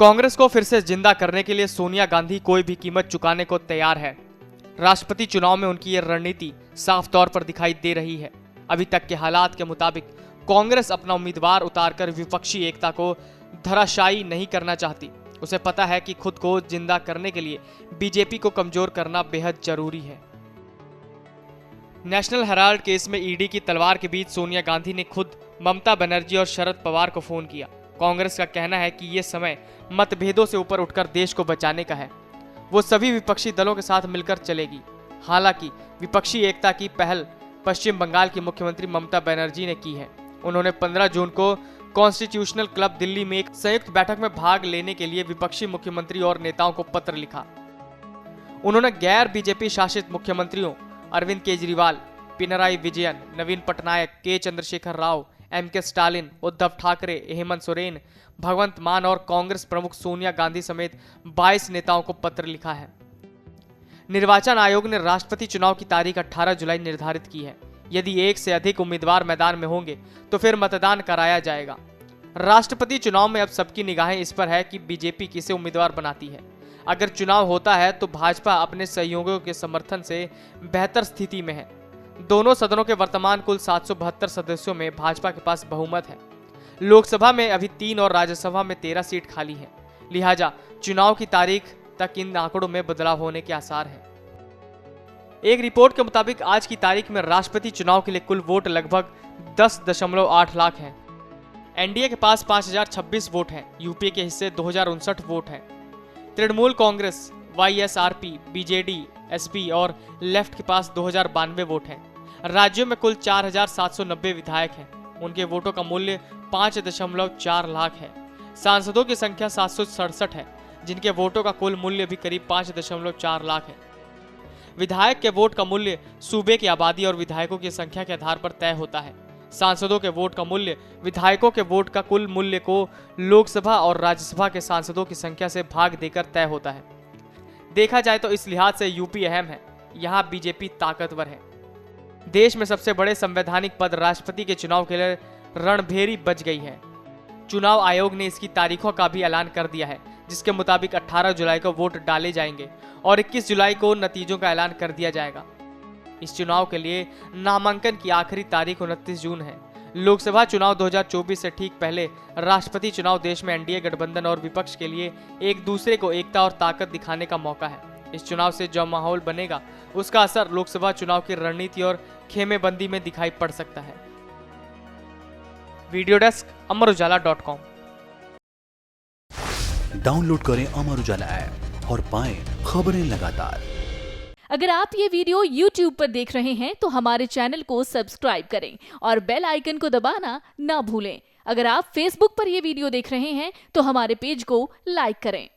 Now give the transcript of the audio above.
कांग्रेस को फिर से जिंदा करने के लिए सोनिया गांधी कोई भी कीमत चुकाने को तैयार है। राष्ट्रपति चुनाव में उनकी ये रणनीति साफ तौर पर दिखाई दे रही है। अभी तक के हालात के मुताबिक कांग्रेस अपना उम्मीदवार उतारकर विपक्षी एकता को धराशायी नहीं करना चाहती। उसे पता है कि खुद को जिंदा करने के लिए बीजेपी को कमजोर करना बेहद जरूरी है। नेशनल हेराल्ड केस में ईडी की तलवार के बीच सोनिया गांधी ने खुद ममता बनर्जी और शरद पवार को फोन किया। कांग्रेस का कहना है कि ये समय मतभेदों से ऊपर उठकर देश को बचाने का है। वो सभी विपक्षी दलों के साथ मिलकर चलेगी। हालांकि विपक्षी एकता की पहल पश्चिम बंगाल की मुख्यमंत्री ममता बनर्जी ने की है। उन्होंने 15 जून को कॉन्स्टिट्यूशनल क्लब दिल्ली में एक संयुक्त बैठक में भाग लेने के लिए विपक्षी मुख्यमंत्री और नेताओं को पत्र लिखा। उन्होंने गैर बीजेपी शासित मुख्यमंत्रियों अरविंद केजरीवाल, पिनराई विजयन, नवीन पटनायक, के चंद्रशेखर राव, एम.के. स्टालिन, उद्धव ठाकरे, हेमंत सोरेन, भगवंत मान और कांग्रेस प्रमुख सोनिया गांधी समेत 22 नेताओं को पत्र लिखा है। निर्वाचन आयोग ने राष्ट्रपति चुनाव की तारीख 18 जुलाई निर्धारित की है। यदि एक से अधिक उम्मीदवार मैदान में होंगे तो फिर मतदान कराया जाएगा। राष्ट्रपति चुनाव में अब सबकी निगाहें इस पर है कि बीजेपी किसे उम्मीदवार बनाती है। अगर चुनाव होता है तो भाजपा अपने सहयोगियों के समर्थन से बेहतर स्थिति में है। दोनों सदनों के वर्तमान कुल 772 सदस्यों में भाजपा के पास बहुमत है। लोकसभा में अभी 3 और राज्यसभा में 13 सीट खाली है। लिहाजा चुनाव की तारीख तक इन आंकड़ों में बदलाव होने के आसार है। एक रिपोर्ट के मुताबिक आज की तारीख में राष्ट्रपति चुनाव के लिए कुल वोट लगभग 10.8 लाख हैं। एनडीए के पास 5026 वोट हैं। यूपीए के हिस्से 2059 वोट हैं। तृणमूल कांग्रेस, वाईएसआरपी, बीजेडी, एसपी और लेफ्ट के पास 2092 वोट हैं। राज्यों में कुल 4790 विधायक हैं। उनके वोटों का मूल्य 5.4 लाख है। सांसदों की संख्या 767 है, जिनके वोटों का कुल मूल्य भी करीब 5.4 लाख है। विधायक के वोट का मूल्य सूबे की आबादी और विधायकों की संख्या के आधार पर तय होता है। सांसदों के वोट का मूल्य विधायकों के वोट का कुल मूल्य को लोकसभा और राज्यसभा के सांसदों की संख्या से भाग देकर तय होता है। देखा जाए तो इस लिहाज से यूपी अहम है। यहाँ बीजेपी ताकतवर है। देश में सबसे बड़े संवैधानिक पद राष्ट्रपति के चुनाव के लिए रणभेरी बज गई है। चुनाव आयोग ने इसकी तारीखों का भी ऐलान कर दिया है, जिसके मुताबिक 18 जुलाई को वोट डाले जाएंगे और 21 जुलाई को नतीजों का ऐलान कर दिया जाएगा। इस चुनाव के लिए नामांकन की आखिरी तारीख 29 जून है। लोकसभा चुनाव 2024 से ठीक पहले राष्ट्रपति चुनाव देश में एनडीए गठबंधन और विपक्ष के लिए एक दूसरे को एकता और ताकत दिखाने का मौका है। इस चुनाव से जो माहौल बनेगा उसका असर लोकसभा चुनाव की रणनीति और खेमेबंदी में दिखाई पड़ सकता है। Video desk अमरउजाला.com। डाउनलोड करें अमर उजाला ऐप और पाएं खबरें लगातार। अगर आप ये वीडियो YouTube पर देख रहे हैं तो हमारे चैनल को सब्सक्राइब करें और बेल आइकन को दबाना ना भूलें। अगर आप Facebook पर ये वीडियो देख रहे हैं तो हमारे पेज को लाइक करें।